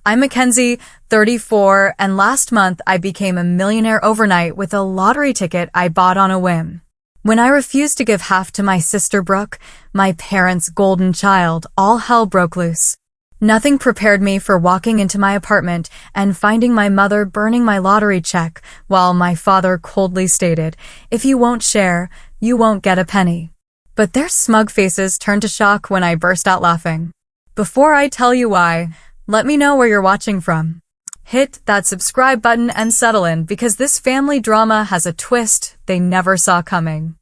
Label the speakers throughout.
Speaker 1: I'm Mackenzie, 34, and last month I became a millionaire overnight with a lottery ticket I bought on a whim. When I refused to give half to my sister Brooke, my parents' golden child, all hell broke loose. Nothing prepared me for walking into my apartment and finding my mother burning my lottery check while my father coldly stated, "If you won't share, you won't get a penny." But their smug faces turned to shock when I burst out laughing. Before I tell you why, let me know where you're watching from. Hit that subscribe button and settle in because this family drama has a twist they never saw coming.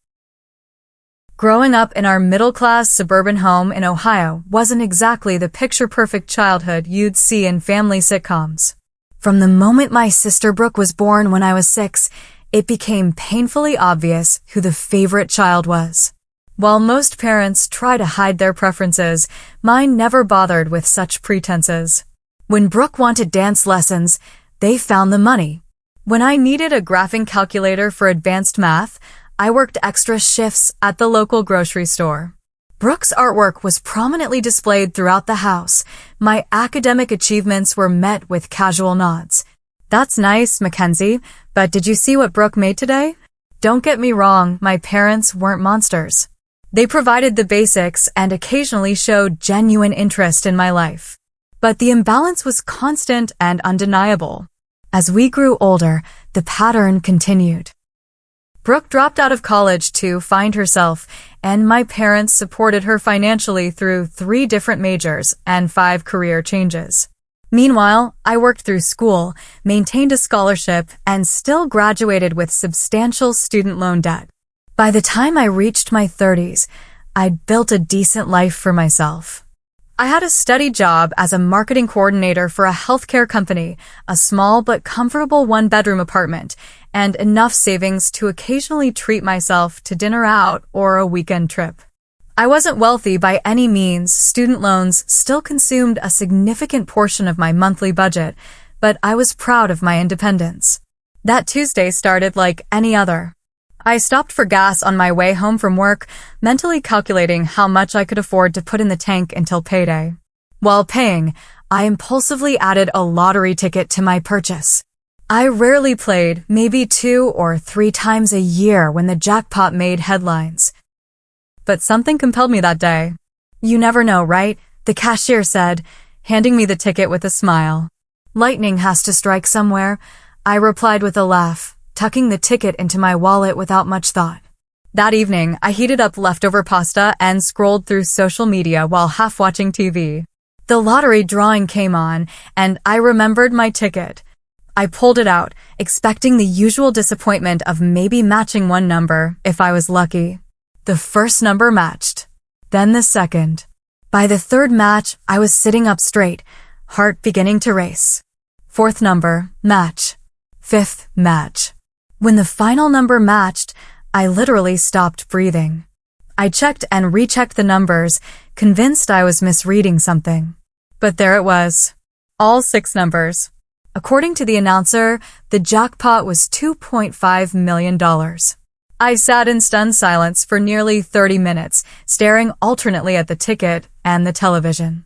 Speaker 1: Growing up in our middle-class suburban home in Ohio wasn't exactly the picture-perfect childhood you'd see in family sitcoms. From the moment my sister Brooke was born when I was 6, it became painfully obvious who the favorite child was. While most parents try to hide their preferences, mine never bothered with such pretenses. When Brooke wanted dance lessons, they found the money. When I needed a graphing calculator for advanced math, I worked extra shifts at the local grocery store. Brooke's artwork was prominently displayed throughout the house. My academic achievements were met with casual nods. "That's nice, Mackenzie, but did you see what Brooke made today?" Don't get me wrong, my parents weren't monsters. They provided the basics and occasionally showed genuine interest in my life. But the imbalance was constant and undeniable. As we grew older, the pattern continued. Brooke dropped out of college to find herself, and my parents supported her financially through 3 different majors and 5 career changes. Meanwhile, I worked through school, maintained a scholarship, and still graduated with substantial student loan debt. By the time I reached my 30s, I'd built a decent life for myself. I had a steady job as a marketing coordinator for a healthcare company, a small but comfortable 1-bedroom apartment, and enough savings to occasionally treat myself to dinner out or a weekend trip. I wasn't wealthy by any means. Student loans still consumed a significant portion of my monthly budget, but I was proud of my independence. That Tuesday started like any other. I stopped for gas on my way home from work, mentally calculating how much I could afford to put in the tank until payday. While paying, I impulsively added a lottery ticket to my purchase. I rarely played, maybe 2 or 3 times a year when the jackpot made headlines. But something compelled me that day. "You never know, right?" the cashier said, handing me the ticket with a smile. "Lightning has to strike somewhere," I replied with a laugh, tucking the ticket into my wallet without much thought. That evening, I heated up leftover pasta and scrolled through social media while half watching TV. The lottery drawing came on, and I remembered my ticket. I pulled it out, expecting the usual disappointment of maybe matching one number if I was lucky. The first number matched, then the second. By the 3rd match, I was sitting up straight, heart beginning to race. 4th number, match. 5th, match. When the final number matched, I literally stopped breathing. I checked and rechecked the numbers, convinced I was misreading something. But there it was. All 6 numbers. According to the announcer, the jackpot was $2.5 million. I sat in stunned silence for nearly 30 minutes, staring alternately at the ticket and the television.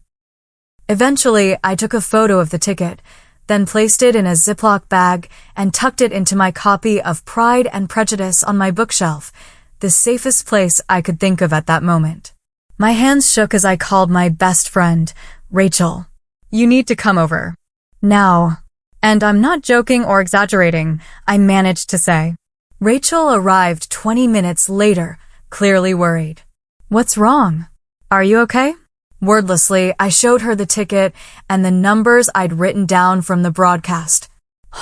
Speaker 1: Eventually, I took a photo of the ticket, then placed it in a Ziploc bag and tucked it into my copy of Pride and Prejudice on my bookshelf, the safest place I could think of at that moment. My hands shook as I called my best friend, Rachel. "You need to come over. Now." And I'm not joking or exaggerating, I managed to say. Rachel arrived 20 minutes later, clearly worried. "What's wrong? Are you okay?" Wordlessly, I showed her the ticket and the numbers I'd written down from the broadcast.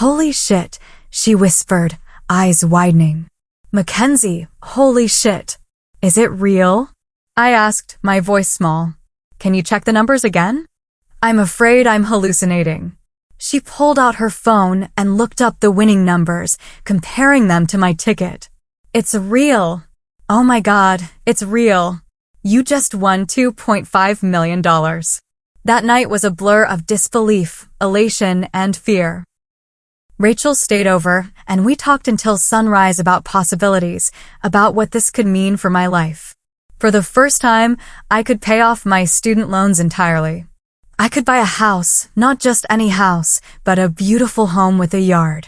Speaker 1: "Holy shit," she whispered, eyes widening. "Mackenzie, holy shit. Is it real?" I asked, my voice small. "Can you check the numbers again?" "I'm afraid I'm hallucinating." She pulled out her phone and looked up the winning numbers, comparing them to my ticket. "It's real. Oh my God, it's real. You just won $2.5 million. That night was a blur of disbelief, elation, and fear. Rachel stayed over, and we talked until sunrise about possibilities, about what this could mean for my life. For the first time, I could pay off my student loans entirely. I could buy a house, not just any house, but a beautiful home with a yard.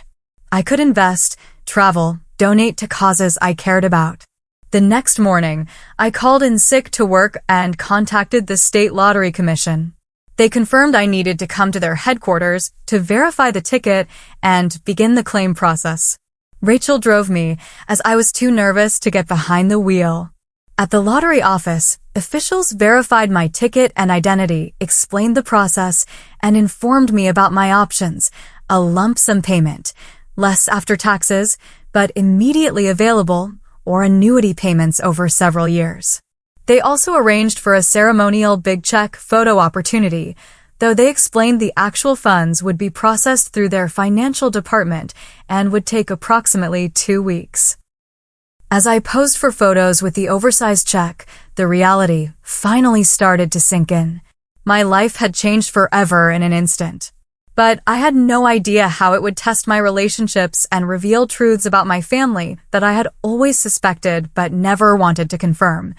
Speaker 1: I could invest, travel, donate to causes I cared about. The next morning, I called in sick to work and contacted the State Lottery Commission. They confirmed I needed to come to their headquarters to verify the ticket and begin the claim process. Rachel drove me, as I was too nervous to get behind the wheel. At the lottery office, officials verified my ticket and identity, explained the process, and informed me about my options: a lump sum payment, less after taxes, but immediately available, or annuity payments over several years. They also arranged for a ceremonial big check photo opportunity, though they explained the actual funds would be processed through their financial department and would take approximately 2 weeks. As I posed for photos with the oversized check, the reality finally started to sink in. My life had changed forever in an instant. But I had no idea how it would test my relationships and reveal truths about my family that I had always suspected but never wanted to confirm.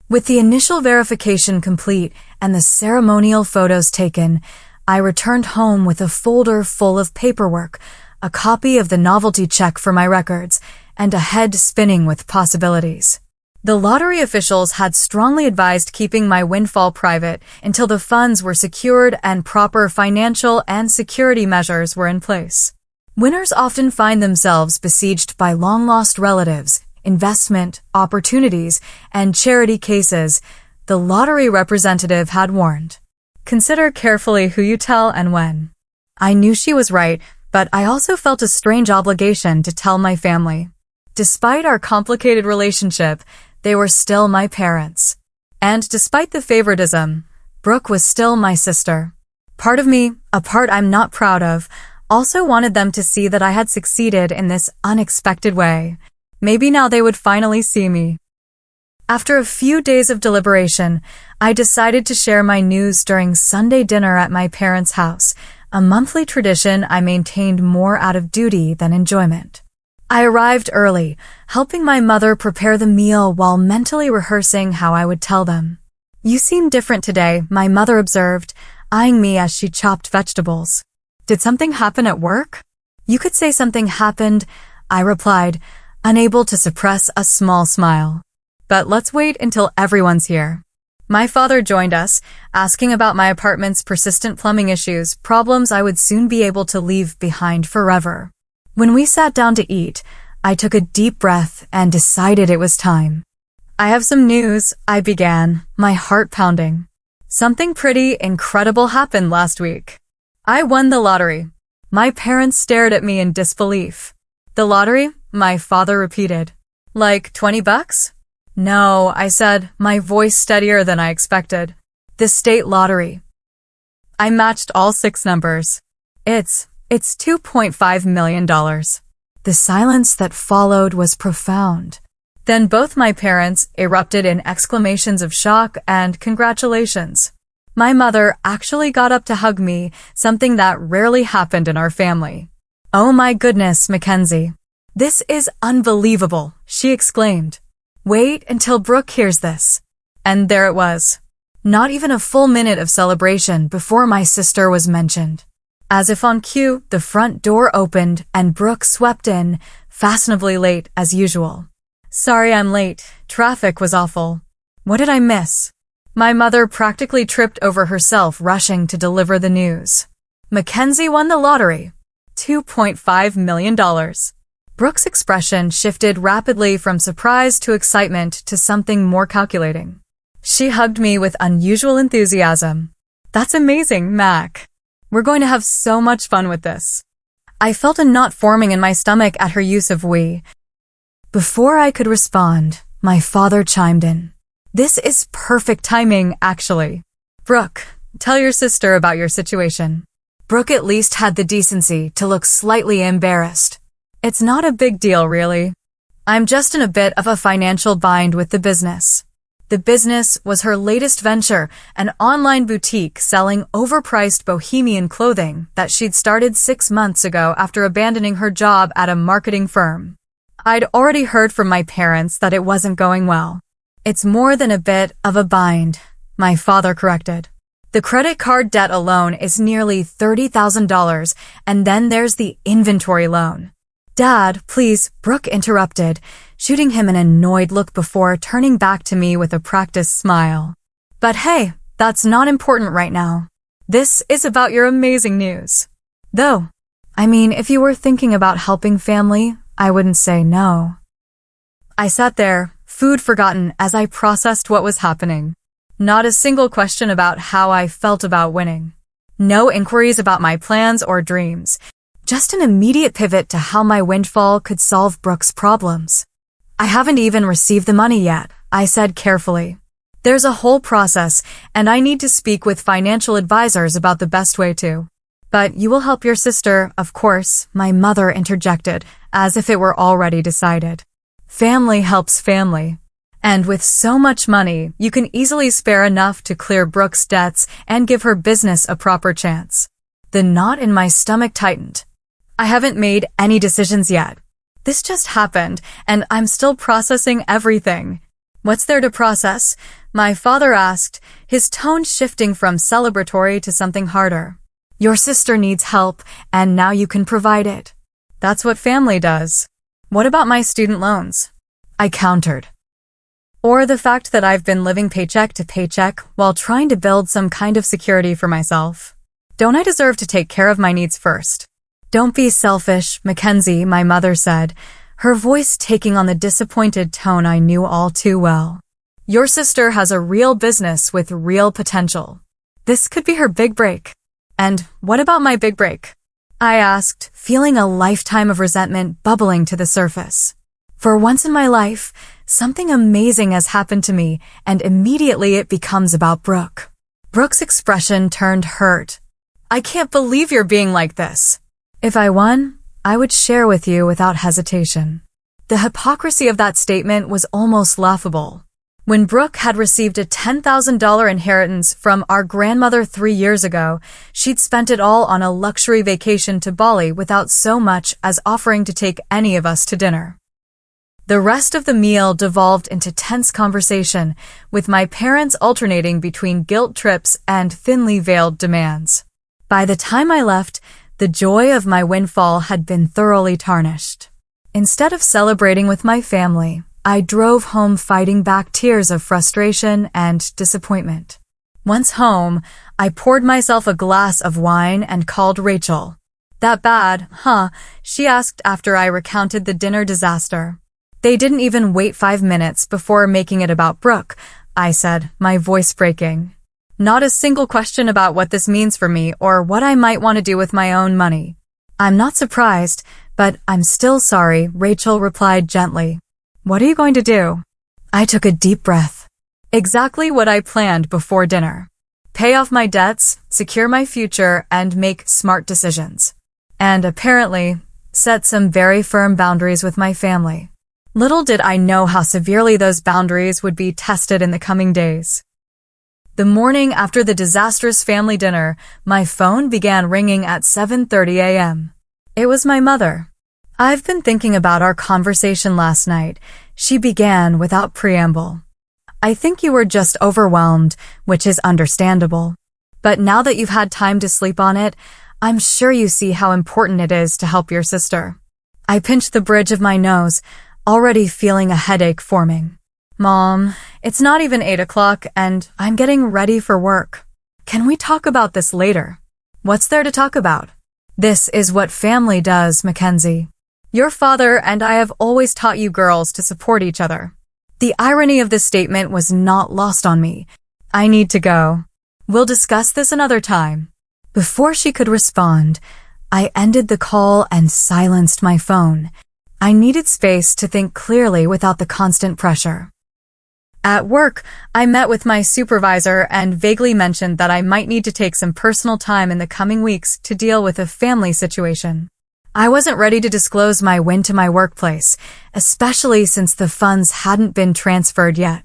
Speaker 1: With the initial verification complete and the ceremonial photos taken, I returned home with a folder full of paperwork, a copy of the novelty check for my records, and a head spinning with possibilities. The lottery officials had strongly advised keeping my windfall private until the funds were secured and proper financial and security measures were in place. Winners often find themselves besieged by long-lost relatives, investment opportunities, and charity cases, the lottery representative had warned. Consider carefully who you tell and when. I knew she was right, but I also felt a strange obligation to tell my family. Despite our complicated relationship, they were still my parents. And despite the favoritism, Brooke was still my sister. Part of me, a part I'm not proud of, also wanted them to see that I had succeeded in this unexpected way. Maybe now they would finally see me. After a few days of deliberation, I decided to share my news during Sunday dinner at my parents' house, a monthly tradition I maintained more out of duty than enjoyment. I arrived early, helping my mother prepare the meal while mentally rehearsing how I would tell them. "You seem different today," my mother observed, eyeing me as she chopped vegetables. "Did something happen at work?" "You could say something happened," I replied, unable to suppress a small smile. "But let's wait until everyone's here." My father joined us, asking about my apartment's persistent plumbing issues, problems I would soon be able to leave behind forever. When we sat down to eat, I took a deep breath and decided it was time. "I have some news," I began, my heart pounding. "Something pretty incredible happened last week. I won the lottery." My parents stared at me in disbelief. "The lottery?" my father repeated. "Like $20? "No," I said, my voice steadier than I expected. "The state lottery." I matched all 6 numbers. It's $2.5 million. The silence that followed was profound. Then both my parents erupted in exclamations of shock and congratulations. My mother actually got up to hug me, something that rarely happened in our family. "Oh my goodness, Mackenzie. This is unbelievable," she exclaimed. "Wait until Brooke hears this." And there it was. Not even a full minute of celebration before my sister was mentioned. As if on cue, the front door opened and Brooke swept in, fashionably late as usual. "Sorry I'm late. Traffic was awful." "What did I miss?" My mother practically tripped over herself rushing to deliver the news. Mackenzie won the lottery. $2.5 million. Brooke's expression shifted rapidly from surprise to excitement to something more calculating. She hugged me with unusual enthusiasm. "That's amazing, Mac. We're going to have so much fun with this." I felt a knot forming in my stomach at her use of we. Before I could respond, my father chimed in. "This is perfect timing, actually. Brooke, tell your sister about your situation." Brooke at least had the decency to look slightly embarrassed. "It's not a big deal, really. I'm just in a bit of a financial bind with the business." The business was her latest venture, an online boutique selling overpriced bohemian clothing that she'd started 6 months ago after abandoning her job at a marketing firm. I'd already heard from my parents that it wasn't going well. "It's more than a bit of a bind," my father corrected. The credit card debt alone is nearly $30,000, and then there's the inventory loan. Dad, please, Brooke interrupted, shooting him an annoyed look before turning back to me with a practiced smile. But hey, that's not important right now. This is about your amazing news. Though, I mean, if you were thinking about helping family, I wouldn't say no. I sat there, food forgotten, as I processed what was happening. Not a single question about how I felt about winning. No inquiries about my plans or dreams. Just an immediate pivot to how my windfall could solve Brooke's problems. I haven't even received the money yet, I said carefully. There's a whole process, and I need to speak with financial advisors about the best way to. But you will help your sister, of course, my mother interjected, as if it were already decided. Family helps family. And with so much money, you can easily spare enough to clear Brooke's debts and give her business a proper chance. The knot in my stomach tightened. I haven't made any decisions yet. This just happened, and I'm still processing everything. What's there to process? My father asked, his tone shifting from celebratory to something harder. Your sister needs help, and now you can provide it. That's what family does. What about my student loans? I countered. Or the fact that I've been living paycheck to paycheck while trying to build some kind of security for myself. Don't I deserve to take care of my needs first? Don't be selfish, Mackenzie, my mother said, her voice taking on the disappointed tone I knew all too well. Your sister has a real business with real potential. This could be her big break. And what about my big break? I asked, feeling a lifetime of resentment bubbling to the surface. For once in my life, something amazing has happened to me, and immediately it becomes about Brooke. Brooke's expression turned hurt. I can't believe you're being like this. If I won, I would share with you without hesitation. The hypocrisy of that statement was almost laughable. When Brooke had received a $10,000 inheritance from our grandmother 3 years ago, she'd spent it all on a luxury vacation to Bali without so much as offering to take any of us to dinner. The rest of the meal devolved into tense conversation, with my parents alternating between guilt trips and thinly veiled demands. By the time I left, the joy of my windfall had been thoroughly tarnished. Instead of celebrating with my family, I drove home fighting back tears of frustration and disappointment. Once home, I poured myself a glass of wine and called Rachel. That bad, huh? She asked after I recounted the dinner disaster. They didn't even wait 5 minutes before making it about Brooke, I said, my voice breaking. Not a single question about what this means for me or what I might want to do with my own money. I'm not surprised, but I'm still sorry, Rachel replied gently. What are you going to do? I took a deep breath. Exactly what I planned before dinner. Pay off my debts, secure my future, and make smart decisions. And apparently, set some very firm boundaries with my family. Little did I know how severely those boundaries would be tested in the coming days. The morning after the disastrous family dinner, my phone began ringing at 7:30 a.m. It was my mother. I've been thinking about our conversation last night, she began without preamble. I think you were just overwhelmed, which is understandable. But now that you've had time to sleep on it, I'm sure you see how important it is to help your sister. I pinched the bridge of my nose, already feeling a headache forming. Mom, it's not even 8 o'clock and I'm getting ready for work. Can we talk about this later? What's there to talk about? This is what family does, Mackenzie. Your father and I have always taught you girls to support each other. The irony of this statement was not lost on me. I need to go. We'll discuss this another time. Before she could respond, I ended the call and silenced my phone. I needed space to think clearly without the constant pressure. At work, I met with my supervisor and vaguely mentioned that I might need to take some personal time in the coming weeks to deal with a family situation. I wasn't ready to disclose my win to my workplace, especially since the funds hadn't been transferred yet.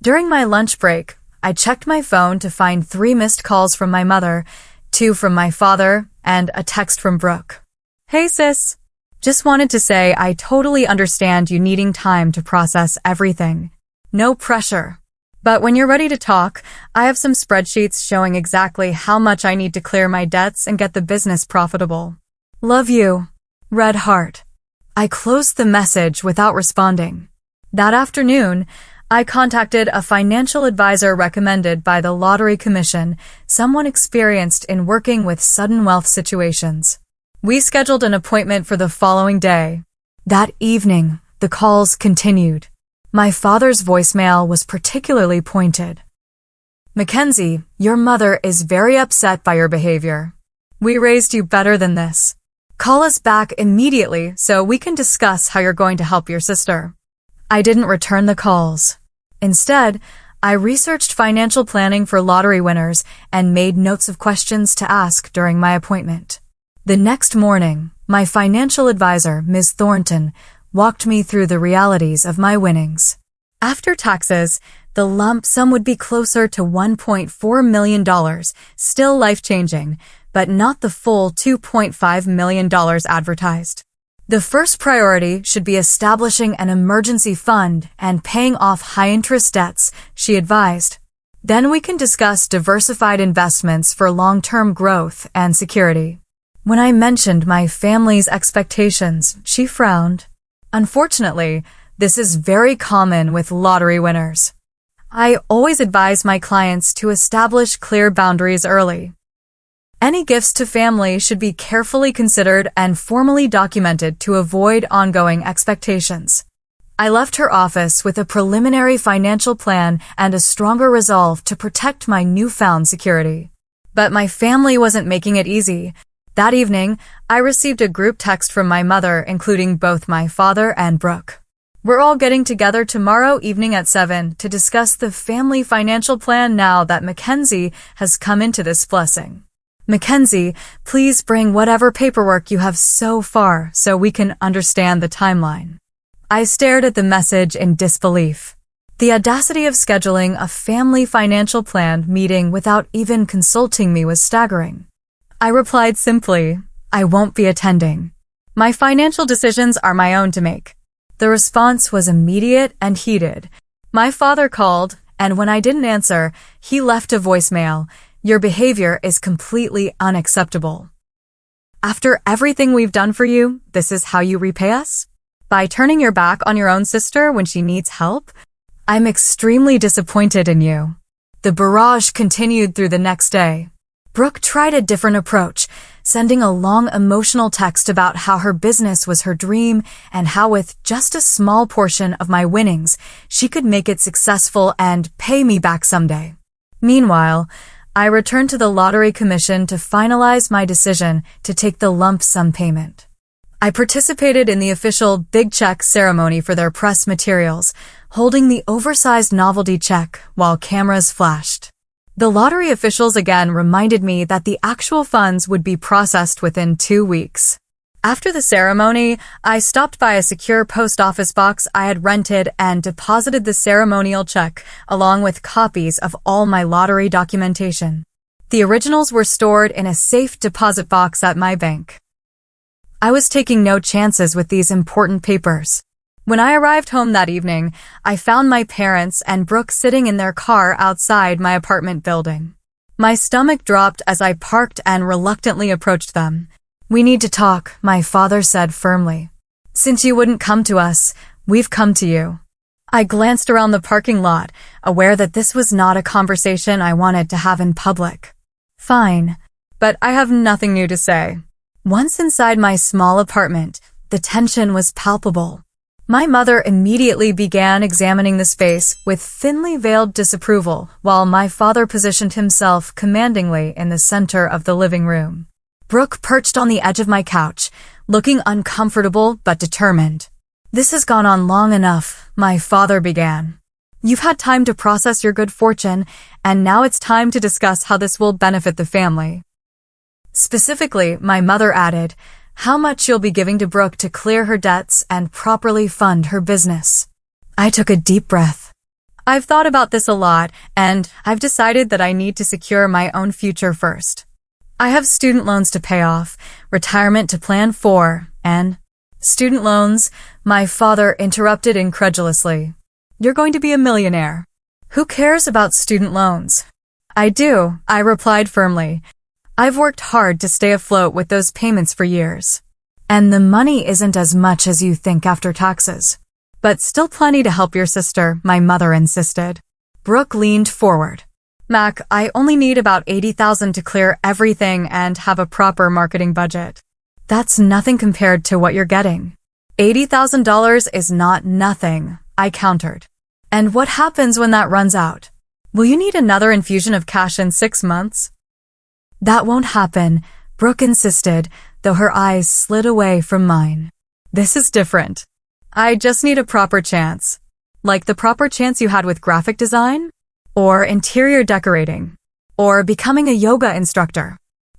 Speaker 1: During my lunch break, I checked my phone to find 3 missed calls from my mother, 2 from my father, and a text from Brooke. Hey sis. Just wanted to say I totally understand you needing time to process everything. No pressure. But when you're ready to talk, I have some spreadsheets showing exactly how much I need to clear my debts and get the business profitable. Love you. Red heart. I closed the message without responding. That afternoon, I contacted a financial advisor recommended by the Lottery Commission, someone experienced in working with sudden wealth situations. We scheduled an appointment for the following day. That evening, the calls continued. My father's voicemail was particularly pointed. Mackenzie, your mother is very upset by your behavior. We raised you better than this. Call us back immediately so we can discuss how you're going to help your sister. I didn't return the calls. Instead, I researched financial planning for lottery winners and made notes of questions to ask during my appointment. The next morning, my financial advisor, Ms. Thornton, walked me through the realities of my winnings. After taxes, the lump sum would be closer to $1.4 million, still life-changing, but not the full $2.5 million advertised. The first priority should be establishing an emergency fund and paying off high-interest debts, she advised. Then we can discuss diversified investments for long-term growth and security. When I mentioned my family's expectations, she frowned. Unfortunately, this is very common with lottery winners. I always advise my clients to establish clear boundaries early. Any gifts to family should be carefully considered and formally documented to avoid ongoing expectations. I left her office with a preliminary financial plan and a stronger resolve to protect my newfound security. But my family wasn't making it easy. That evening, I received a group text from my mother, including both my father and Brooke. We're all getting together tomorrow evening at 7 to discuss the family financial plan now that Mackenzie has come into this blessing. Mackenzie, please bring whatever paperwork you have so far so we can understand the timeline. I stared at the message in disbelief. The audacity of scheduling a family financial plan meeting without even consulting me was staggering. I replied simply, I won't be attending. My financial decisions are my own to make. The response was immediate and heated. My father called, and when I didn't answer, he left a voicemail. Your behavior is completely unacceptable. After everything we've done for you, this is how you repay us? By turning your back on your own sister when she needs help? I'm extremely disappointed in you. The barrage continued through the next day. Brooke tried a different approach, sending a long emotional text about how her business was her dream and how with just a small portion of my winnings, she could make it successful and pay me back someday. Meanwhile, I returned to the Lottery Commission to finalize my decision to take the lump sum payment. I participated in the official big check ceremony for their press materials, holding the oversized novelty check while cameras flashed. The lottery officials again reminded me that the actual funds would be processed within 2 weeks. After the ceremony, I stopped by a secure post office box I had rented and deposited the ceremonial check along with copies of all my lottery documentation. The originals were stored in a safe deposit box at my bank. I was taking no chances with these important papers. When I arrived home that evening, I found my parents and Brooke sitting in their car outside my apartment building. My stomach dropped as I parked and reluctantly approached them. We need to talk, my father said firmly. Since you wouldn't come to us, we've come to you. I glanced around the parking lot, aware that this was not a conversation I wanted to have in public. Fine, but I have nothing new to say. Once inside my small apartment, the tension was palpable. My mother immediately began examining the space with thinly veiled disapproval, while my father positioned himself commandingly in the center of the living room. Brooke perched on the edge of my couch, looking uncomfortable but determined. This has gone on long enough, my father began. You've had time to process your good fortune, and now it's time to discuss how this will benefit the family. Specifically, my mother added, how much you'll be giving to Brooke to clear her debts and properly fund her business. I took a deep breath. I've thought about this a lot, and I've decided that I need to secure my own future first. I have student loans to pay off, retirement to plan for, and student loans, my father interrupted incredulously. You're going to be a millionaire. Who cares about student loans? I do, I replied firmly. I've worked hard to stay afloat with those payments for years. And the money isn't as much as you think after taxes. But still plenty to help your sister, my mother insisted. Brooke leaned forward. Mac, I only need about $80,000 to clear everything and have a proper marketing budget. That's nothing compared to what you're getting. $80,000 is not nothing, I countered. And what happens when that runs out? Will you need another infusion of cash in 6 months? That won't happen, Brooke insisted, though her eyes slid away from mine. This is different. I just need a proper chance. Like the proper chance you had with graphic design? Or interior decorating? Or becoming a yoga instructor?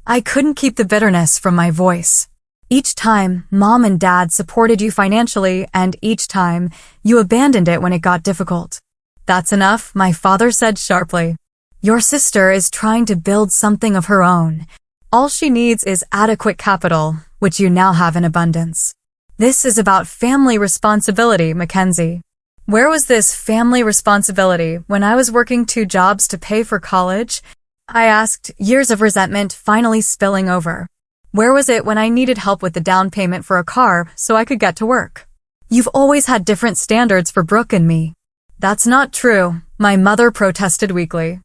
Speaker 1: I couldn't keep the bitterness from my voice. Each time, Mom and Dad supported you financially, and each time, you abandoned it when it got difficult. That's enough, my father said sharply. Your sister is trying to build something of her own. All she needs is adequate capital, which you now have in abundance. This is about family responsibility, Mackenzie. Where was this family responsibility when I was working 2 jobs to pay for college? I asked, years of resentment finally spilling over. Where was it when I needed help with the down payment for a car so I could get to work? You've always had different standards for Brooke and me. That's not true, my mother protested weakly.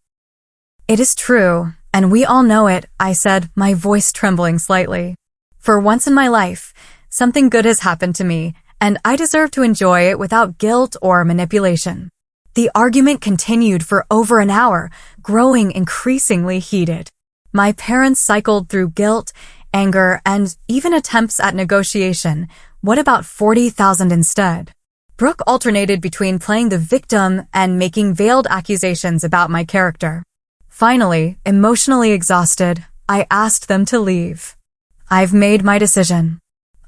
Speaker 1: It is true, and we all know it, I said, my voice trembling slightly. For once in my life, something good has happened to me, and I deserve to enjoy it without guilt or manipulation. The argument continued for over an hour, growing increasingly heated. My parents cycled through guilt, anger, and even attempts at negotiation. What about $40,000 instead? Brooke alternated between playing the victim and making veiled accusations about my character. Finally, emotionally exhausted, I asked them to leave. I've made my decision.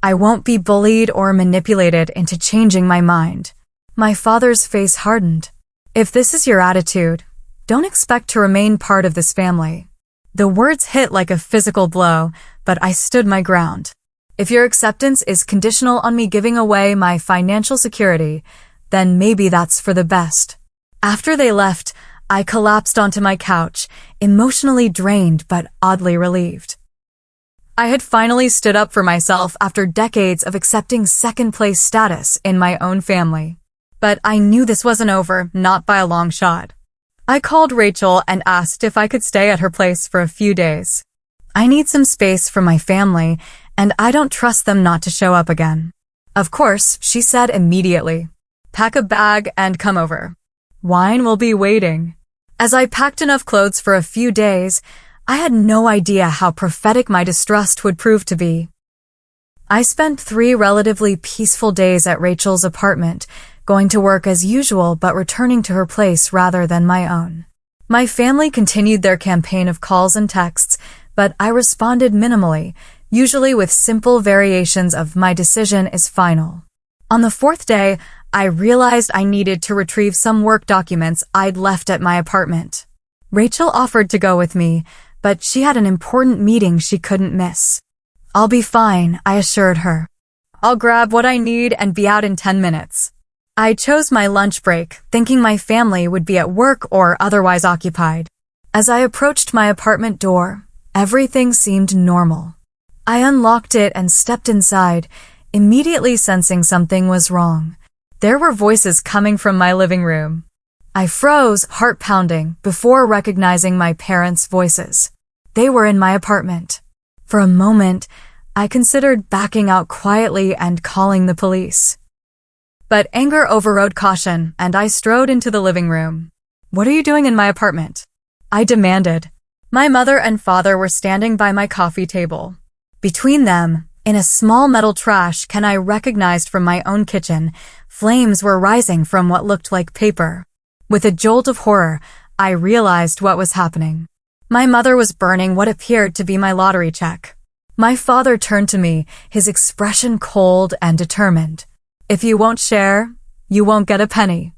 Speaker 1: I won't be bullied or manipulated into changing my mind. My father's face hardened. If this is your attitude, don't expect to remain part of this family. The words hit like a physical blow, but I stood my ground. If your acceptance is conditional on me giving away my financial security, then maybe that's for the best. After they left, I collapsed onto my couch, emotionally drained but oddly relieved. I had finally stood up for myself after decades of accepting second-place status in my own family. But I knew this wasn't over, not by a long shot. I called Rachel and asked if I could stay at her place for a few days. I need some space for my family, and I don't trust them not to show up again. Of course, she said immediately. Pack a bag and come over. Wine will be waiting. As I packed enough clothes for a few days, I had no idea how prophetic my distrust would prove to be. I spent 3 relatively peaceful days at Rachel's apartment, going to work as usual but returning to her place rather than my own. My family continued their campaign of calls and texts, but I responded minimally, usually with simple variations of my decision is final. On the 4th day, I realized I needed to retrieve some work documents I'd left at my apartment. Rachel offered to go with me, but she had an important meeting she couldn't miss. I'll be fine, I assured her. I'll grab what I need and be out in 10 minutes. I chose my lunch break, thinking my family would be at work or otherwise occupied. As I approached my apartment door, everything seemed normal. I unlocked it and stepped inside, immediately sensing something was wrong. There were voices coming from my living room. I froze, heart pounding, before recognizing my parents' voices. They were in my apartment. For a moment, I considered backing out quietly and calling the police. But anger overrode caution, and I strode into the living room. What are you doing in my apartment? I demanded. My mother and father were standing by my coffee table. Between them, in a small metal trash can I recognized from my own kitchen, flames were rising from what looked like paper. With a jolt of horror, I realized what was happening. My mother was burning what appeared to be my lottery check. My father turned to me, his expression cold and determined. If you won't share, you won't get a penny.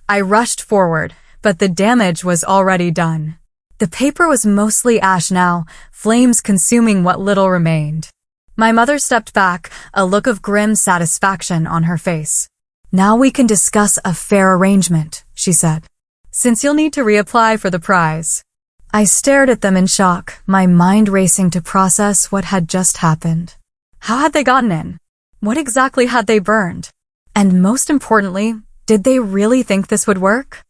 Speaker 1: I rushed forward, but the damage was already done. The paper was mostly ash now, flames consuming what little remained. My mother stepped back, a look of grim satisfaction on her face. Now we can discuss a fair arrangement, she said. since you'll need to reapply for the prize. I stared at them in shock, my mind racing to process what had just happened. How had they gotten in? What exactly had they burned? And most importantly, did they really think this would work?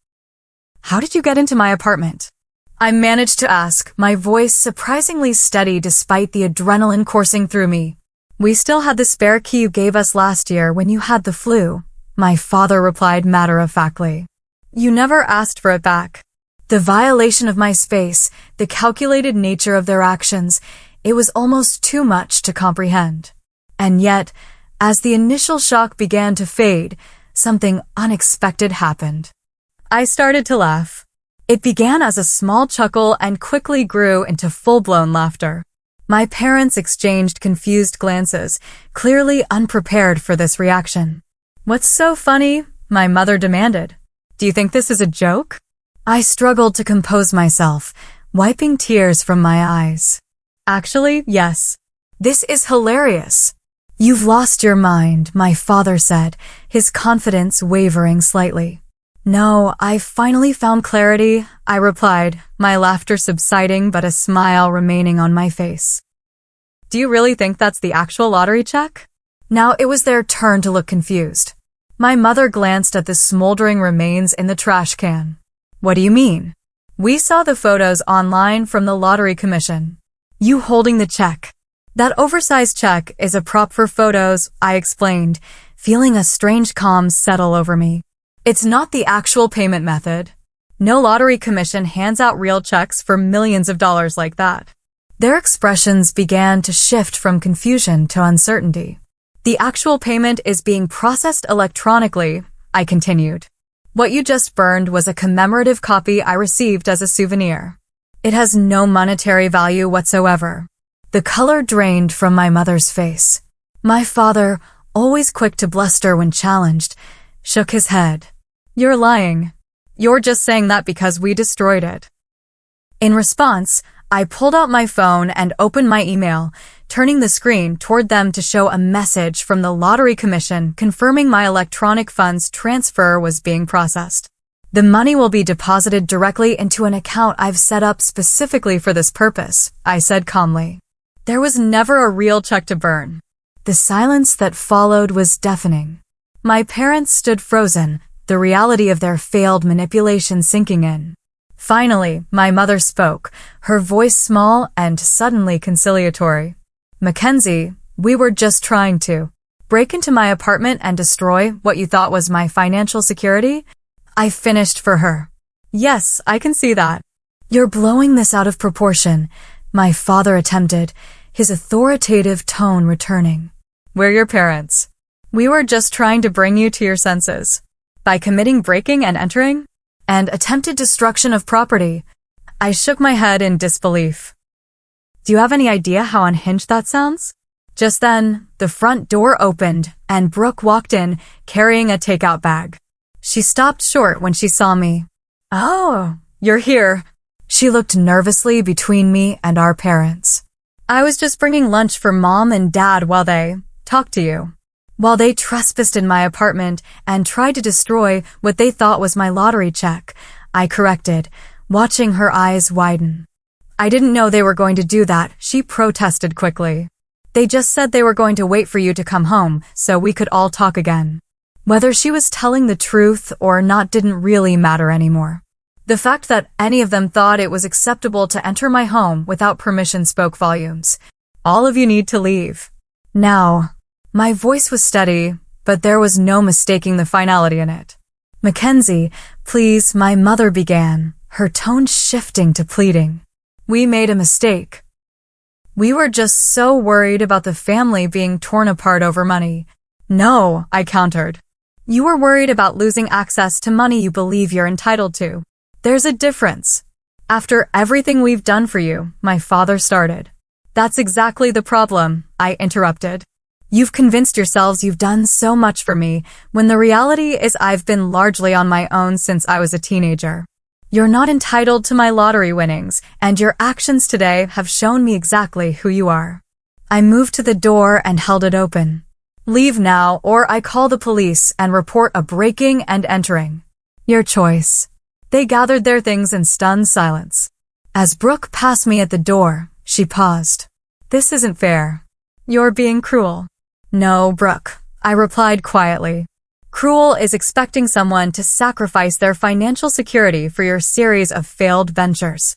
Speaker 1: How did you get into my apartment? I managed to ask, my voice surprisingly steady despite the adrenaline coursing through me. We still had the spare key you gave us last year when you had the flu, my father replied matter-of-factly. You never asked for it back. The violation of my space, the calculated nature of their actions, it was almost too much to comprehend. And yet, as the initial shock began to fade, something unexpected happened. I started to laugh. It began as a small chuckle and quickly grew into full-blown laughter. My parents exchanged confused glances, clearly unprepared for this reaction. What's so funny? My mother demanded. Do you think this is a joke? I struggled to compose myself, wiping tears from my eyes. Actually, yes. This is hilarious. You've lost your mind, my father said, his confidence wavering slightly. No, I finally found clarity, I replied, my laughter subsiding but a smile remaining on my face. Do you really think that's the actual lottery check? Now it was their turn to look confused. My mother glanced at the smoldering remains in the trash can. What do you mean? We saw the photos online from the lottery commission. You holding the check. That oversized check is a prop for photos, I explained, feeling a strange calm settle over me. It's not the actual payment method. No lottery commission hands out real checks for millions of dollars like that. Their expressions began to shift from confusion to uncertainty. The actual payment is being processed electronically, I continued. What you just burned was a commemorative copy I received as a souvenir. It has no monetary value whatsoever. The color drained from my mother's face. My father, always quick to bluster when challenged, shook his head. You're lying. You're just saying that because we destroyed it. In response, I pulled out my phone and opened my email, turning the screen toward them to show a message from the Lottery Commission confirming my electronic funds transfer was being processed. The money will be deposited directly into an account I've set up specifically for this purpose, I said calmly. There was never a real check to burn. The silence that followed was deafening. My parents stood frozen, the reality of their failed manipulation sinking in. Finally, my mother spoke, her voice small and suddenly conciliatory. Mackenzie, we were just trying to break into my apartment and destroy what you thought was my financial security? I finished for her. Yes, I can see that. You're blowing this out of proportion, my father attempted, his authoritative tone returning. We're your parents. We were just trying to bring you to your senses. By committing breaking and entering and attempted destruction of property, I shook my head in disbelief. Do you have any idea how unhinged that sounds? Just then, the front door opened and Brooke walked in carrying a takeout bag. She stopped short when she saw me. Oh, you're here. She looked nervously between me and our parents. I was just bringing lunch for Mom and Dad while they talked to you. While they trespassed in my apartment and tried to destroy what they thought was my lottery check, I corrected, watching her eyes widen. I didn't know they were going to do that, she protested quickly. They just said they were going to wait for you to come home so we could all talk again. Whether she was telling the truth or not didn't really matter anymore. The fact that any of them thought it was acceptable to enter my home without permission spoke volumes. All of you need to leave. Now. My voice was steady, but there was no mistaking the finality in it. Mackenzie, please, my mother began, her tone shifting to pleading. We made a mistake. We were just so worried about the family being torn apart over money. No, I countered. You were worried about losing access to money you believe you're entitled to. There's a difference. After everything we've done for you, my father started. That's exactly the problem, I interrupted. You've convinced yourselves you've done so much for me, when the reality is I've been largely on my own since I was a teenager. You're not entitled to my lottery winnings, and your actions today have shown me exactly who you are. I moved to the door and held it open. Leave now, or I call the police and report a breaking and entering. Your choice. They gathered their things in stunned silence. As Brooke passed me at the door, she paused. This isn't fair. You're being cruel. No, Brooke, I replied quietly. Cruel is expecting someone to sacrifice their financial security for your series of failed ventures.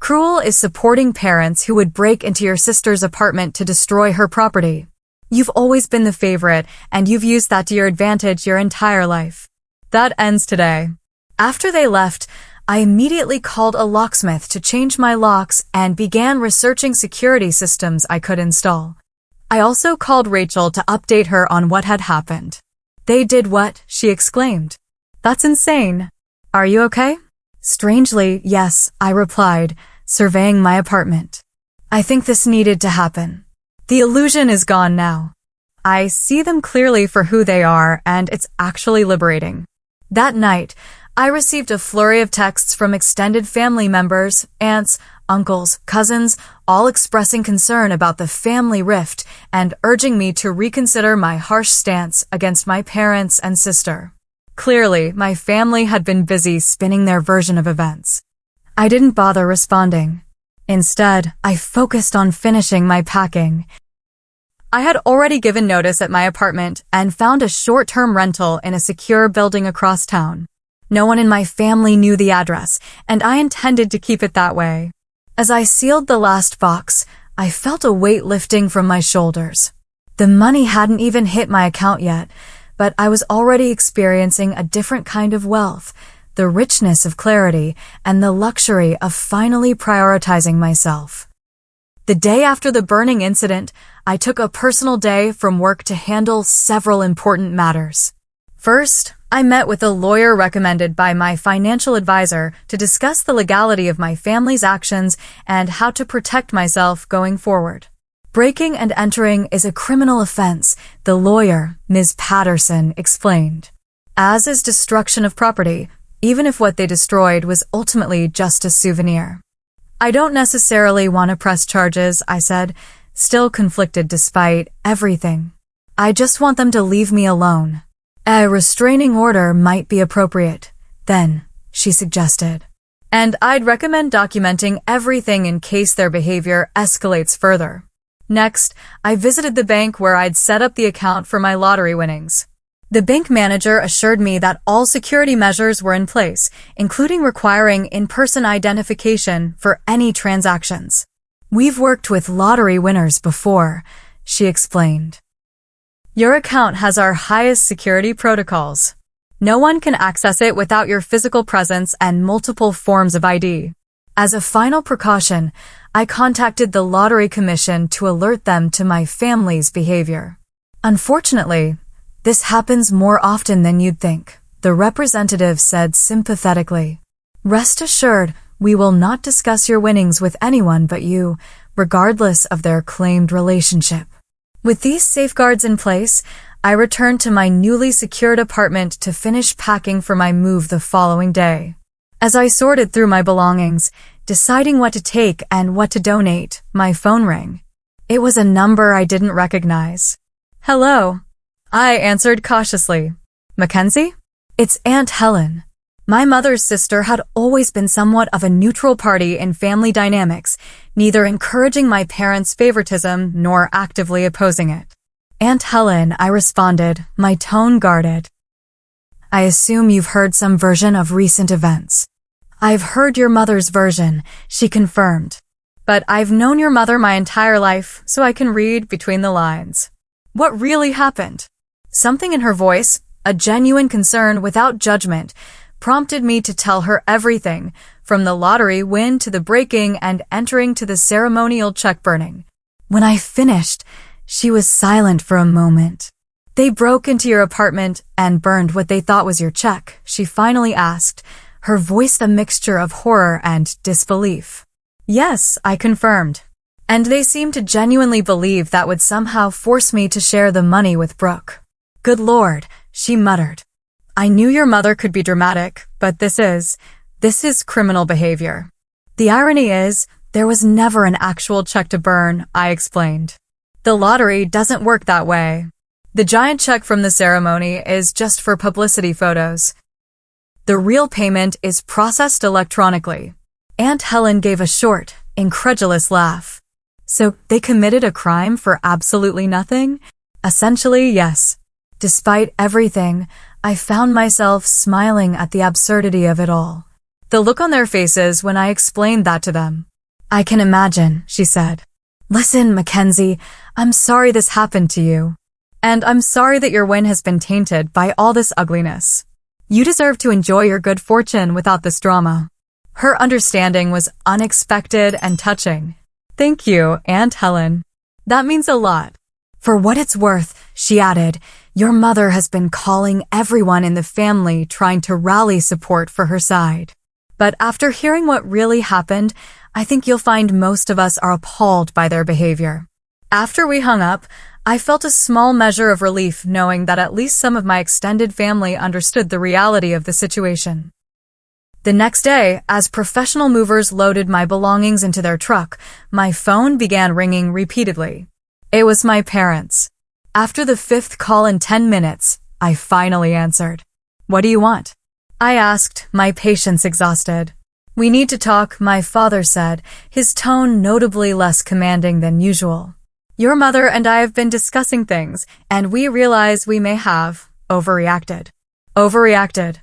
Speaker 1: Cruel is supporting parents who would break into your sister's apartment to destroy her property. You've always been the favorite, and you've used that to your advantage your entire life. That ends today. After they left, I immediately called a locksmith to change my locks and began researching security systems I could install. I also called Rachel to update her on what had happened. They did what? She exclaimed. That's insane. Are you okay? Strangely, yes, I replied, surveying my apartment. I think this needed to happen. The illusion is gone now. I see them clearly for who they are, and it's actually liberating. That night, I received a flurry of texts from extended family members, aunts, uncles, cousins, all expressing concern about the family rift and urging me to reconsider my harsh stance against my parents and sister. Clearly, my family had been busy spinning their version of events. I didn't bother responding. Instead, I focused on finishing my packing. I had already given notice at my apartment and found a short-term rental in a secure building across town. No one in my family knew the address, and I intended to keep it that way. As I sealed the last box, I felt a weight lifting from my shoulders. The money hadn't even hit my account yet, but I was already experiencing a different kind of wealth, the richness of clarity, and the luxury of finally prioritizing myself. The day after the burning incident, I took a personal day from work to handle several important matters. First, I met with a lawyer recommended by my financial advisor to discuss the legality of my family's actions and how to protect myself going forward. Breaking and entering is a criminal offense, the lawyer, Ms. Patterson, explained. As is destruction of property, even if what they destroyed was ultimately just a souvenir. I don't necessarily want to press charges, I said, still conflicted despite everything. I just want them to leave me alone. A restraining order might be appropriate, then, she suggested. And I'd recommend documenting everything in case their behavior escalates further. Next, I visited the bank where I'd set up the account for my lottery winnings. The bank manager assured me that all security measures were in place, including requiring in-person identification for any transactions. We've worked with lottery winners before, she explained. Your account has our highest security protocols. No one can access it without your physical presence and multiple forms of ID. As a final precaution, I contacted the Lottery Commission to alert them to my family's behavior. Unfortunately, this happens more often than you'd think, the representative said sympathetically. Rest assured, we will not discuss your winnings with anyone but you, regardless of their claimed relationship. With these safeguards in place, I returned to my newly secured apartment to finish packing for my move the following day. As I sorted through my belongings, deciding what to take and what to donate, my phone rang. It was a number I didn't recognize. Hello. I answered cautiously. Mackenzie? It's Aunt Helen. My mother's sister had always been somewhat of a neutral party in family dynamics, neither encouraging my parents' favoritism nor actively opposing it. Aunt Helen, I responded, my tone guarded. I assume you've heard some version of recent events. I've heard your mother's version, she confirmed. But I've known your mother my entire life, so I can read between the lines. What really happened? Something in her voice, a genuine concern without judgment, prompted me to tell her everything, from the lottery win to the breaking and entering to the ceremonial check burning. When I finished, she was silent for a moment. They broke into your apartment and burned what they thought was your check, she finally asked, her voice a mixture of horror and disbelief. Yes, I confirmed. And they seemed to genuinely believe that would somehow force me to share the money with Brooke. Good Lord, she muttered. I knew your mother could be dramatic, but this is criminal behavior. The irony is, there was never an actual check to burn, I explained. The lottery doesn't work that way. The giant check from the ceremony is just for publicity photos. The real payment is processed electronically. Aunt Helen gave a short, incredulous laugh. So they committed a crime for absolutely nothing? Essentially, yes. Despite everything, I found myself smiling at the absurdity of it all. The look on their faces when I explained that to them. I can imagine, she said. Listen, Mackenzie, I'm sorry this happened to you. And I'm sorry that your win has been tainted by all this ugliness. You deserve to enjoy your good fortune without this drama. Her understanding was unexpected and touching. Thank you, Aunt Helen. That means a lot. For what it's worth, she added, your mother has been calling everyone in the family trying to rally support for her side. But after hearing what really happened, I think you'll find most of us are appalled by their behavior. After we hung up, I felt a small measure of relief knowing that at least some of my extended family understood the reality of the situation. The next day, as professional movers loaded my belongings into their truck, my phone began ringing repeatedly. It was my parents. After the 5th call in 10 minutes, I finally answered. What do you want? I asked, my patience exhausted. We need to talk, my father said, his tone notably less commanding than usual. Your mother and I have been discussing things, and we realize we may have overreacted. Overreacted.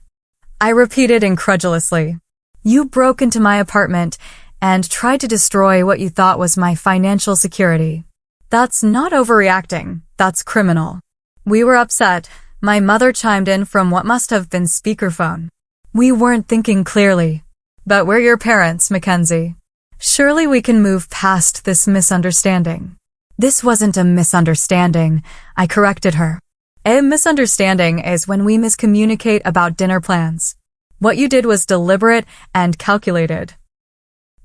Speaker 1: I repeated incredulously. You broke into my apartment and tried to destroy what you thought was my financial security. That's not overreacting, that's criminal. We were upset. My mother chimed in from what must have been speakerphone. We weren't thinking clearly. But we're your parents, Mackenzie. Surely we can move past this misunderstanding. This wasn't a misunderstanding, I corrected her. A misunderstanding is when we miscommunicate about dinner plans. What you did was deliberate and calculated.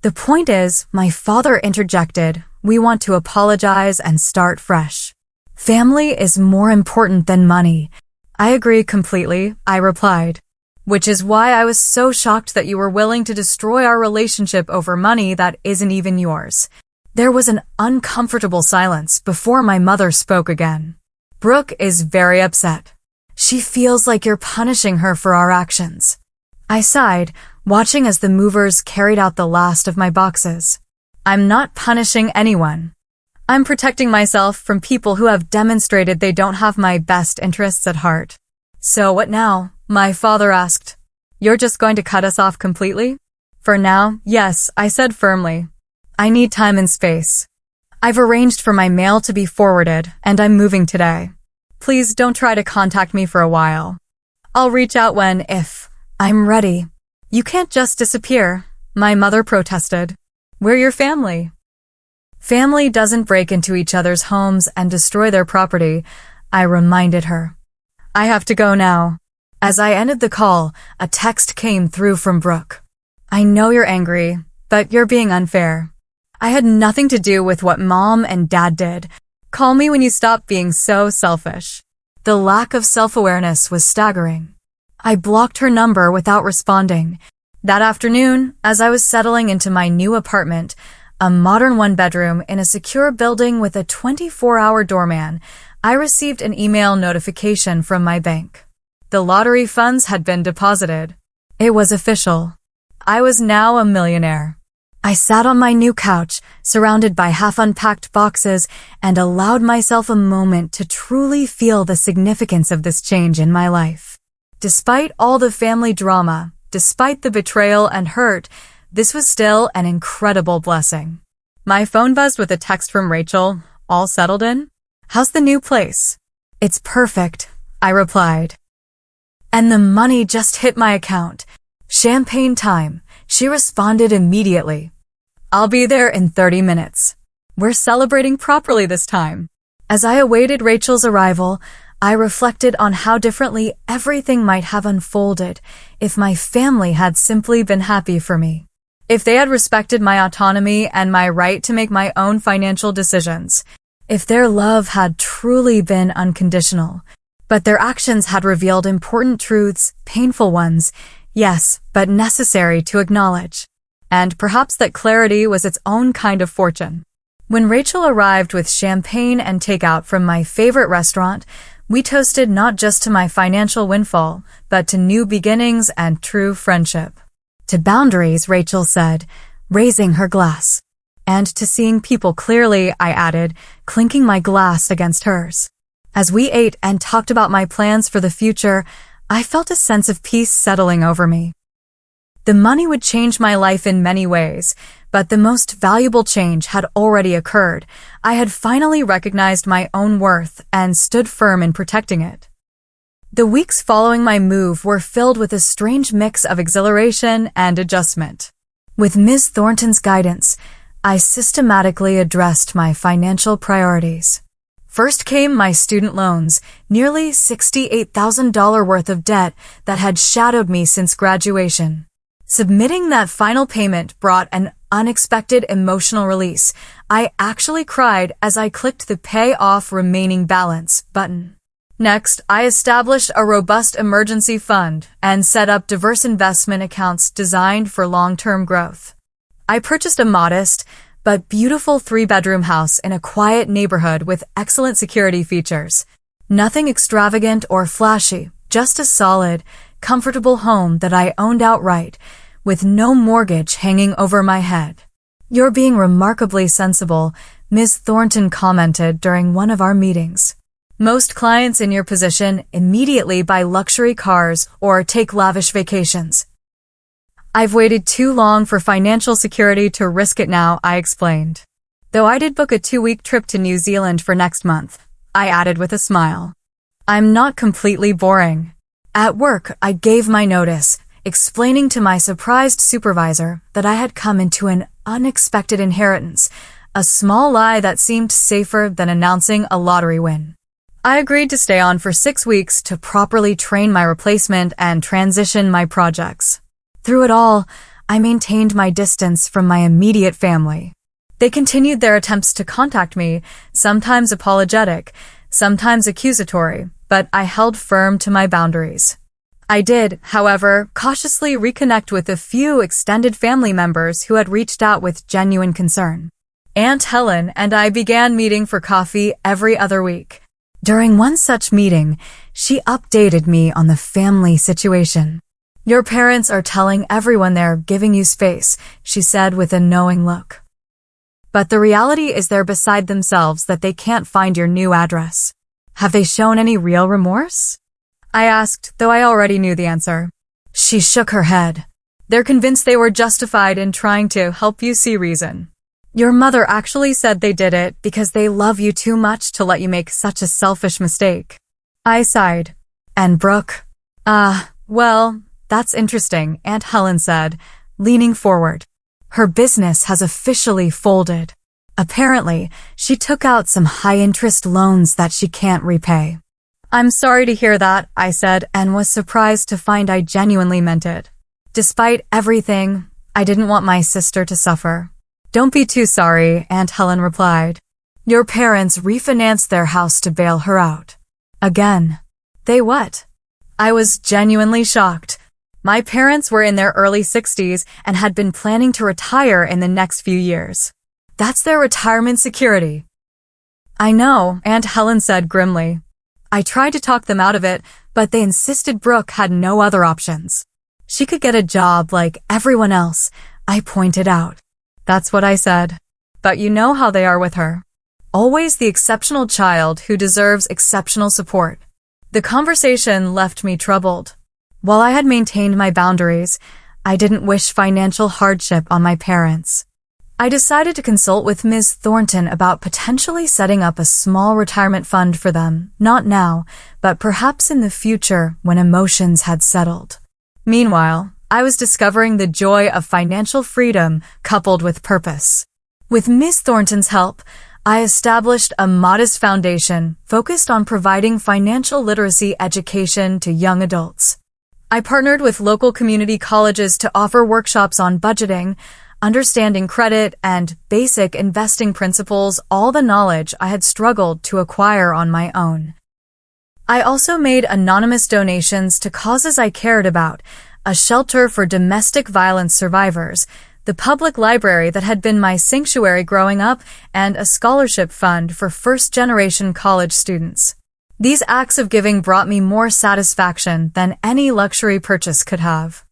Speaker 1: The point is, my father interjected, we want to apologize and start fresh. Family is more important than money. I agree completely, I replied. Which is why I was so shocked that you were willing to destroy our relationship over money that isn't even yours. There was an uncomfortable silence before my mother spoke again. Brooke is very upset. She feels like you're punishing her for our actions. I sighed, watching as the movers carried out the last of my boxes. I'm not punishing anyone. I'm protecting myself from people who have demonstrated they don't have my best interests at heart. So what now? My father asked. You're just going to cut us off completely? For now, yes, I said firmly. I need time and space. I've arranged for my mail to be forwarded, and I'm moving today. Please don't try to contact me for a while. I'll reach out if I'm ready. You can't just disappear, my mother protested. We're your family. Family doesn't break into each other's homes and destroy their property, I reminded her. I have to go now. As I ended the call, a text came through from Brooke. I know you're angry, but you're being unfair. I had nothing to do with what Mom and Dad did. Call me when you stop being so selfish. The lack of self-awareness was staggering. I blocked her number without responding. That afternoon, as I was settling into my new apartment, a modern one-bedroom in a secure building with a 24-hour doorman, I received an email notification from my bank. The lottery funds had been deposited. It was official. I was now a millionaire. I sat on my new couch, surrounded by half-unpacked boxes, and allowed myself a moment to truly feel the significance of this change in my life. Despite all the family drama, despite the betrayal and hurt, this was still an incredible blessing. My phone buzzed with a text from Rachel. All settled in? How's the new place? It's perfect, I replied. And the money just hit my account. Champagne time, she responded immediately. I'll be there in 30 minutes. We're celebrating properly this time. As I awaited Rachel's arrival, I reflected on how differently everything might have unfolded if my family had simply been happy for me. If they had respected my autonomy and my right to make my own financial decisions. If their love had truly been unconditional. But their actions had revealed important truths, painful ones, yes, but necessary to acknowledge. And perhaps that clarity was its own kind of fortune. When Rachel arrived with champagne and takeout from my favorite restaurant, We toasted not just to my financial windfall, but to new beginnings and true friendship. To boundaries, Rachel said, raising her glass. And to seeing people clearly, I added, clinking my glass against hers. As we ate and talked about my plans for the future, I felt a sense of peace settling over me. The money would change my life in many ways, but the most valuable change had already occurred. I had finally recognized my own worth and stood firm in protecting it. The weeks following my move were filled with a strange mix of exhilaration and adjustment. With Ms. Thornton's guidance, I systematically addressed my financial priorities. First came my student loans, nearly $68,000 worth of debt that had shadowed me since graduation. Submitting that final payment brought an unexpected emotional release. I actually cried as I clicked the Pay Off Remaining Balance button. Next, I established a robust emergency fund and set up diverse investment accounts designed for long-term growth. I purchased a modest but beautiful 3-bedroom house in a quiet neighborhood with excellent security features. Nothing extravagant or flashy, just a solid, comfortable home that I owned outright, with no mortgage hanging over my head. "You're being remarkably sensible," Ms. Thornton commented during one of our meetings. "Most clients in your position immediately buy luxury cars or take lavish vacations." "I've waited too long for financial security to risk it now," I explained. "Though I did book a 2-week trip to New Zealand for next month," I added with a smile. "I'm not completely boring." At work, I gave my notice, explaining to my surprised supervisor that I had come into an unexpected inheritance, a small lie that seemed safer than announcing a lottery win. I agreed to stay on for 6 weeks to properly train my replacement and transition my projects. Through it all, I maintained my distance from my immediate family. They continued their attempts to contact me, sometimes apologetic, sometimes accusatory, but I held firm to my boundaries. I did, however, cautiously reconnect with a few extended family members who had reached out with genuine concern. Aunt Helen and I began meeting for coffee every other week. During one such meeting, she updated me on the family situation. "Your parents are telling everyone they're giving you space," she said with a knowing look. "But the reality is they're beside themselves that they can't find your new address. Have they shown any real remorse?" I asked, though I already knew the answer. She shook her head. "They're convinced they were justified in trying to help you see reason. Your mother actually said they did it because they love you too much to let you make such a selfish mistake." I sighed. "And Brooke?" Well, that's interesting," Aunt Helen said, leaning forward. "Her business has officially folded. Apparently, she took out some high-interest loans that she can't repay." "I'm sorry to hear that," I said, and was surprised to find I genuinely meant it. Despite everything, I didn't want my sister to suffer. "Don't be too sorry," Aunt Helen replied. "Your parents refinanced their house to bail her out." "Again?" "They what?" I was genuinely shocked. My parents were in their early 60s and had been planning to retire in the next few years. That's their retirement security. "I know," Aunt Helen said grimly. I tried to talk them out of it, but they insisted Brooke had no other options. She could get a job like everyone else, I pointed out. "That's what I said. But you know how they are with her. Always the exceptional child who deserves exceptional support." The conversation left me troubled. While I had maintained my boundaries, I didn't wish financial hardship on my parents. I decided to consult with Ms. Thornton about potentially setting up a small retirement fund for them, not now, but perhaps in the future when emotions had settled. Meanwhile, I was discovering the joy of financial freedom coupled with purpose. With Ms. Thornton's help, I established a modest foundation focused on providing financial literacy education to young adults. I partnered with local community colleges to offer workshops on budgeting, understanding credit, and basic investing principles, all the knowledge I had struggled to acquire on my own. I also made anonymous donations to causes I cared about, a shelter for domestic violence survivors, the public library that had been my sanctuary growing up, and a scholarship fund for first-generation college students. These acts of giving brought me more satisfaction than any luxury purchase could have.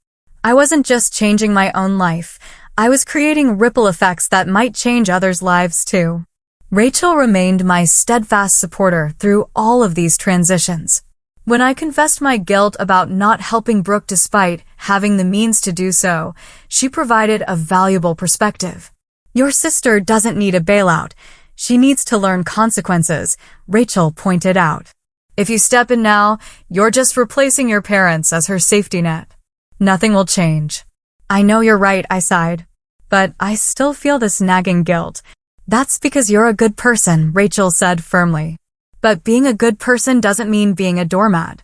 Speaker 1: I wasn't just changing my own life, I was creating ripple effects that might change others' lives too. Rachel remained my steadfast supporter through all of these transitions. When I confessed my guilt about not helping Brooke despite having the means to do so, she provided a valuable perspective. Your sister doesn't need a bailout. She needs to learn consequences, Rachel pointed out. If you step in now, you're just replacing your parents as her safety net. Nothing will change. I know you're right, I sighed. But I still feel this nagging guilt. That's because you're a good person, Rachel said firmly. But being a good person doesn't mean being a doormat.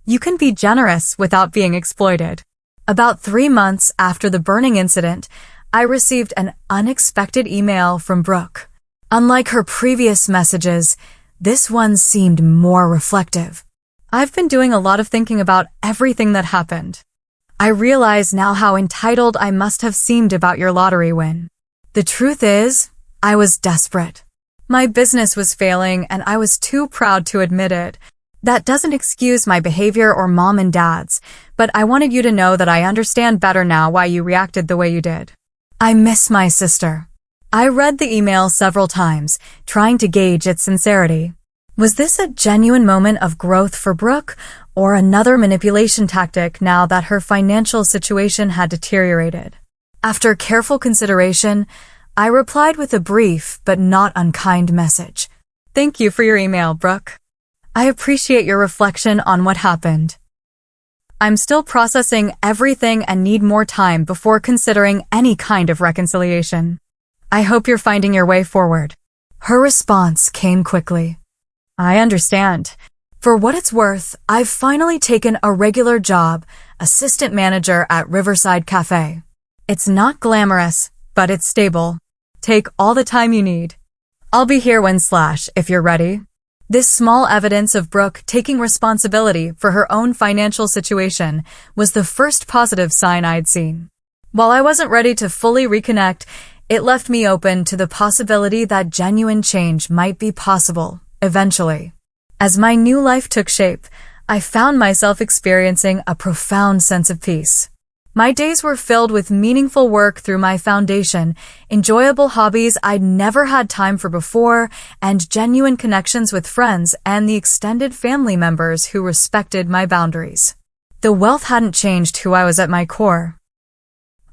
Speaker 1: You can be generous without being exploited. About 3 months after the burning incident, I received an unexpected email from Brooke. Unlike her previous messages, this one seemed more reflective. I've been doing a lot of thinking about everything that happened. I realize now how entitled I must have seemed about your lottery win. The truth is, I was desperate. My business was failing and I was too proud to admit it. That doesn't excuse my behavior or mom and dad's, but I wanted you to know that I understand better now why you reacted the way you did. I miss my sister. I read the email several times, trying to gauge its sincerity. Was this a genuine moment of growth for Brooke, or another manipulation tactic now that her financial situation had deteriorated? After careful consideration, I replied with a brief but not unkind message. Thank you for your email, Brooke. I appreciate your reflection on what happened. I'm still processing everything and need more time before considering any kind of reconciliation. I hope you're finding your way forward. Her response came quickly. I understand. For what it's worth, I've finally taken a regular job, assistant manager at Riverside Cafe. It's not glamorous, but it's stable. Take all the time you need. I'll be here if you're ready. This small evidence of Brooke taking responsibility for her own financial situation was the first positive sign I'd seen. While I wasn't ready to fully reconnect, it left me open to the possibility that genuine change might be possible, eventually. As my new life took shape, I found myself experiencing a profound sense of peace. My days were filled with meaningful work through my foundation, enjoyable hobbies I'd never had time for before, and genuine connections with friends and the extended family members who respected my boundaries. The wealth hadn't changed who I was at my core.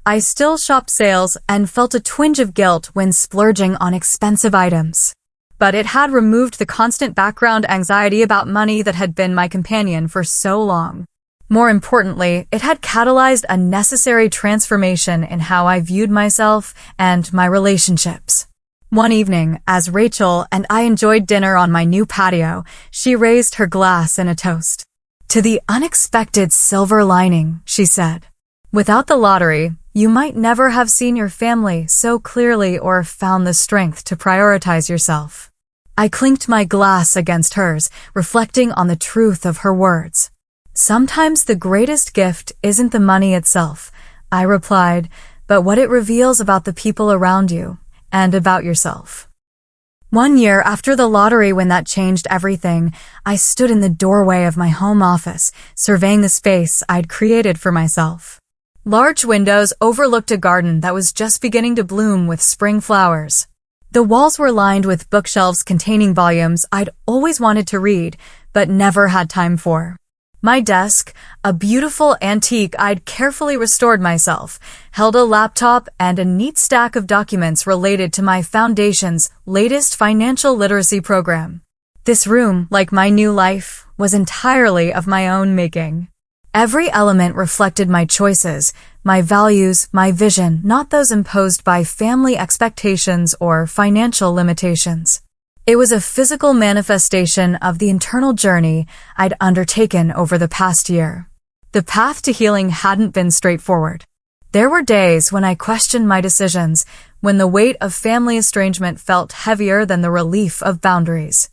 Speaker 1: I still shopped sales and felt a twinge of guilt when splurging on expensive items. But it had removed the constant background anxiety about money that had been my companion for so long. More importantly, it had catalyzed a necessary transformation in how I viewed myself and my relationships. One evening, as Rachel and I enjoyed dinner on my new patio, she raised her glass in a toast. To the unexpected silver lining, she said. Without the lottery, you might never have seen your family so clearly or found the strength to prioritize yourself. I clinked my glass against hers, reflecting on the truth of her words. Sometimes the greatest gift isn't the money itself, I replied, but what it reveals about the people around you and about yourself. 1 year after the lottery, when that changed everything, I stood in the doorway of my home office, surveying the space I'd created for myself. Large windows overlooked a garden that was just beginning to bloom with spring flowers. The walls were lined with bookshelves containing volumes I'd always wanted to read, but never had time for. My desk, a beautiful antique I'd carefully restored myself, held a laptop and a neat stack of documents related to my foundation's latest financial literacy program. This room, like my new life, was entirely of my own making. Every element reflected my choices, my values, my vision, not those imposed by family expectations or financial limitations. It was a physical manifestation of the internal journey I'd undertaken over the past year. The path to healing hadn't been straightforward. There were days when I questioned my decisions, when the weight of family estrangement felt heavier than the relief of boundaries.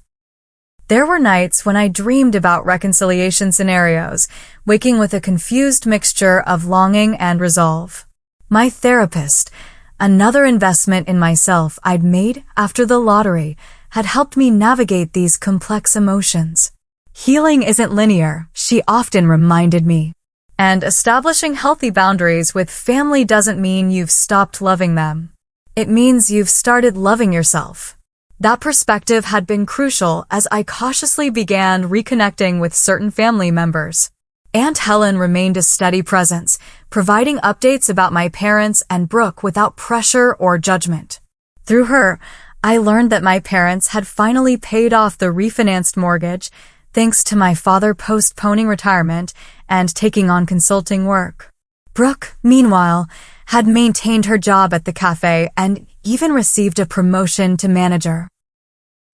Speaker 1: There were nights when I dreamed about reconciliation scenarios, waking with a confused mixture of longing and resolve. My therapist, another investment in myself I'd made after the lottery, had helped me navigate these complex emotions. Healing isn't linear, she often reminded me. And establishing healthy boundaries with family doesn't mean you've stopped loving them. It means you've started loving yourself. That perspective had been crucial as I cautiously began reconnecting with certain family members. Aunt Helen remained a steady presence, providing updates about my parents and Brooke without pressure or judgment. Through her, I learned that my parents had finally paid off the refinanced mortgage, thanks to my father postponing retirement and taking on consulting work. Brooke, meanwhile, had maintained her job at the cafe and even received a promotion to manager.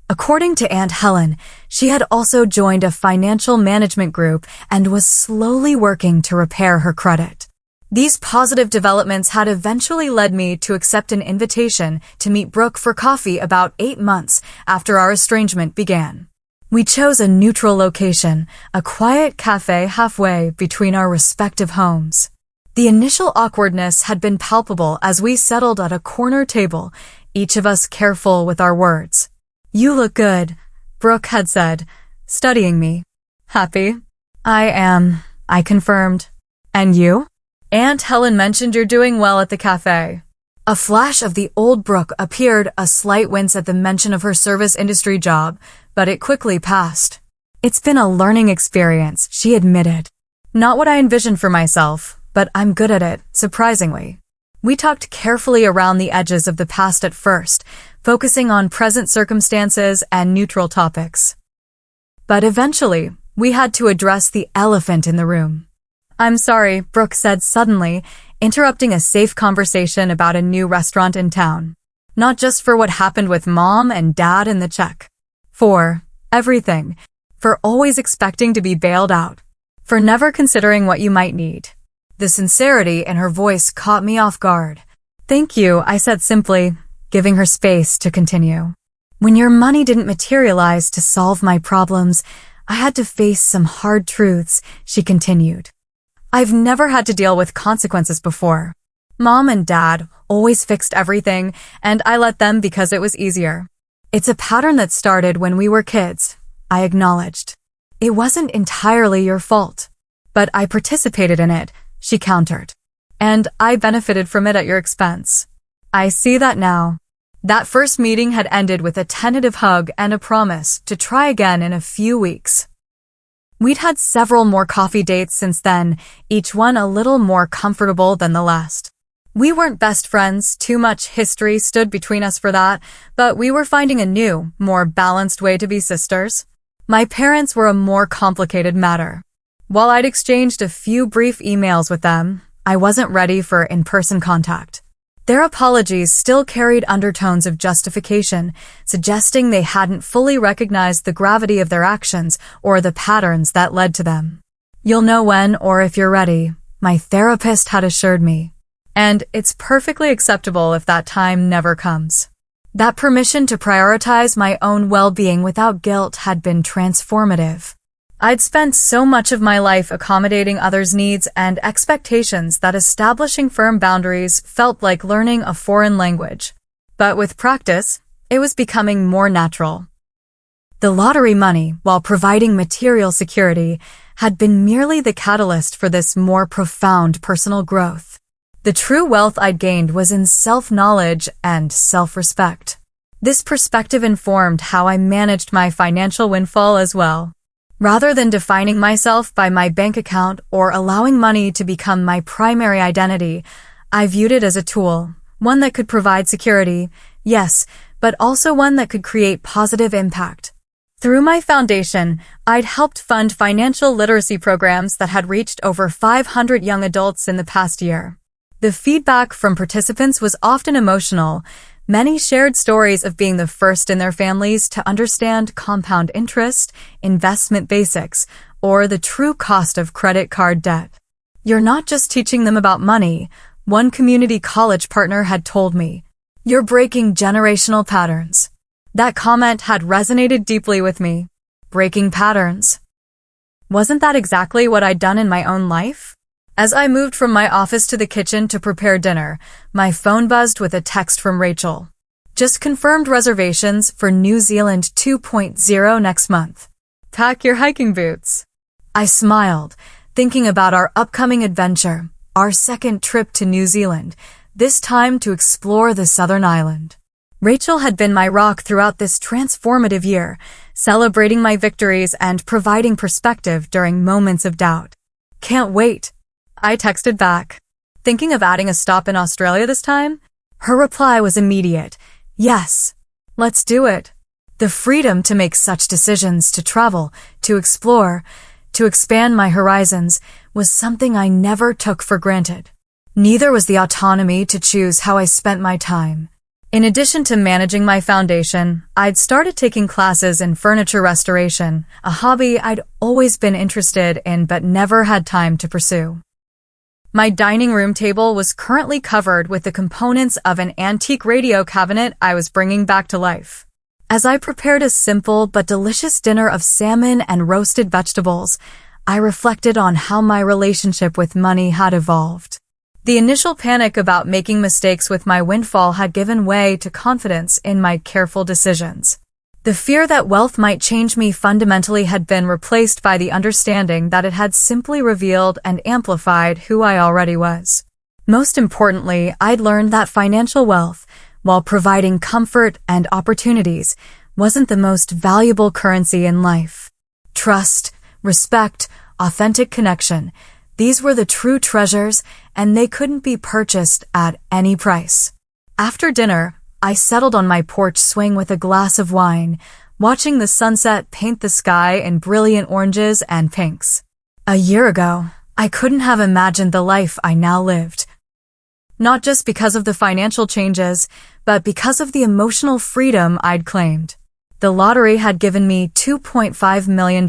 Speaker 1: According to Aunt Helen, she had also joined a financial management group and was slowly working to repair her credit. These positive developments had eventually led me to accept an invitation to meet Brooke for coffee about 8 months after our estrangement began. We chose a neutral location, a quiet cafe halfway between our respective homes. The initial awkwardness had been palpable as we settled at a corner table, each of us careful with our words. "You look good," Brooke had said, studying me. "Happy?" "I am," I confirmed. "And you?" "Aunt Helen mentioned you're doing well at the cafe." A flash of the old Brooke appeared, a slight wince at the mention of her service industry job, but it quickly passed. "It's been a learning experience," she admitted. "Not what I envisioned for myself, but I'm good at it, surprisingly." We talked carefully around the edges of the past at first, focusing on present circumstances and neutral topics. But eventually, we had to address the elephant in the room. "I'm sorry," Brooke said suddenly, interrupting a safe conversation about a new restaurant in town. "Not just for what happened with Mom and Dad in the check. For everything. For always expecting to be bailed out. For never considering what you might need." The sincerity in her voice caught me off guard. "Thank you," I said simply, giving her space to continue. "When your money didn't materialize to solve my problems, I had to face some hard truths," she continued. "I've never had to deal with consequences before. Mom and Dad always fixed everything, and I let them because it was easier. It's a pattern that started when we were kids," I acknowledged. "It wasn't entirely your fault. But I participated in it," she countered. "And I benefited from it at your expense. I see that now." That first meeting had ended with a tentative hug and a promise to try again in a few weeks. We'd had several more coffee dates since then, each one a little more comfortable than the last. We weren't best friends, too much history stood between us for that, but we were finding a new, more balanced way to be sisters. My parents were a more complicated matter. While I'd exchanged a few brief emails with them, I wasn't ready for in-person contact. Their apologies still carried undertones of justification, suggesting they hadn't fully recognized the gravity of their actions or the patterns that led to them. "You'll know when or if you're ready," my therapist had assured me. And it's perfectly acceptable if that time never comes. That permission to prioritize my own well-being without guilt had been transformative. I'd spent so much of my life accommodating others' needs and expectations that establishing firm boundaries felt like learning a foreign language. But with practice, it was becoming more natural. The lottery money, while providing material security, had been merely the catalyst for this more profound personal growth. The true wealth I'd gained was in self-knowledge and self-respect. This perspective informed how I managed my financial windfall as well. Rather than defining myself by my bank account or allowing money to become my primary identity, I viewed it as a tool, one that could provide security, yes, but also one that could create positive impact. Through my foundation, I'd helped fund financial literacy programs that had reached over 500 young adults in the past year. The feedback from participants was often emotional. Many shared stories of being the first in their families to understand compound interest, investment basics, or the true cost of credit card debt. "You're not just teaching them about money," one community college partner had told me. "You're breaking generational patterns." That comment had resonated deeply with me. Breaking patterns. Wasn't that exactly what I'd done in my own life? As I moved from my office to the kitchen to prepare dinner, my phone buzzed with a text from Rachel. Just confirmed reservations for New Zealand 2.0 next month. Pack your hiking boots. I smiled, thinking about our upcoming adventure, our second trip to New Zealand, this time to explore the southern island. Rachel had been my rock throughout this transformative year, celebrating my victories and providing perspective during moments of doubt. Can't wait, I texted back. Thinking of adding a stop in Australia this time? Her reply was immediate. Yes, let's do it. The freedom to make such decisions, to travel, to explore, to expand my horizons was something I never took for granted. Neither was the autonomy to choose how I spent my time. In addition to managing my foundation, I'd started taking classes in furniture restoration, a hobby I'd always been interested in but never had time to pursue. My dining room table was currently covered with the components of an antique radio cabinet I was bringing back to life. As I prepared a simple but delicious dinner of salmon and roasted vegetables, I reflected on how my relationship with money had evolved. The initial panic about making mistakes with my windfall had given way to confidence in my careful decisions. The fear that wealth might change me fundamentally had been replaced by the understanding that it had simply revealed and amplified who I already was. Most importantly, I'd learned that financial wealth, while providing comfort and opportunities, wasn't the most valuable currency in life. Trust, respect, authentic connection, these were the true treasures, and they couldn't be purchased at any price. After dinner, I settled on my porch swing with a glass of wine, watching the sunset paint the sky in brilliant oranges and pinks. A year ago, I couldn't have imagined the life I now lived. Not just because of the financial changes, but because of the emotional freedom I'd claimed. The lottery had given me $2.5 million,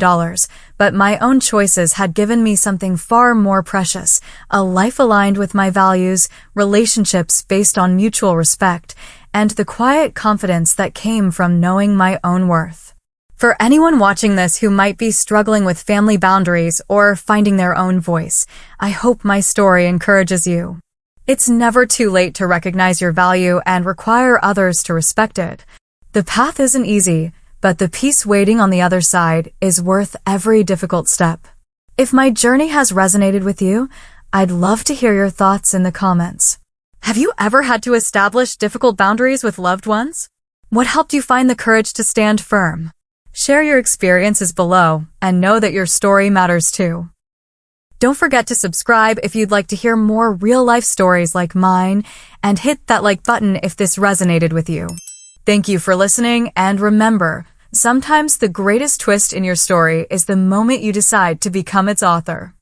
Speaker 1: but my own choices had given me something far more precious, a life aligned with my values, relationships based on mutual respect, and the quiet confidence that came from knowing my own worth. For anyone watching this who might be struggling with family boundaries or finding their own voice, I hope my story encourages you. It's never too late to recognize your value and require others to respect it. The path isn't easy, but the peace waiting on the other side is worth every difficult step. If my journey has resonated with you, I'd love to hear your thoughts in the comments. Have you ever had to establish difficult boundaries with loved ones? What helped you find the courage to stand firm? Share your experiences below and know that your story matters too. Don't forget to subscribe if you'd like to hear more real-life stories like mine, and hit that like button if this resonated with you. Thank you for listening, and remember, sometimes the greatest twist in your story is the moment you decide to become its author.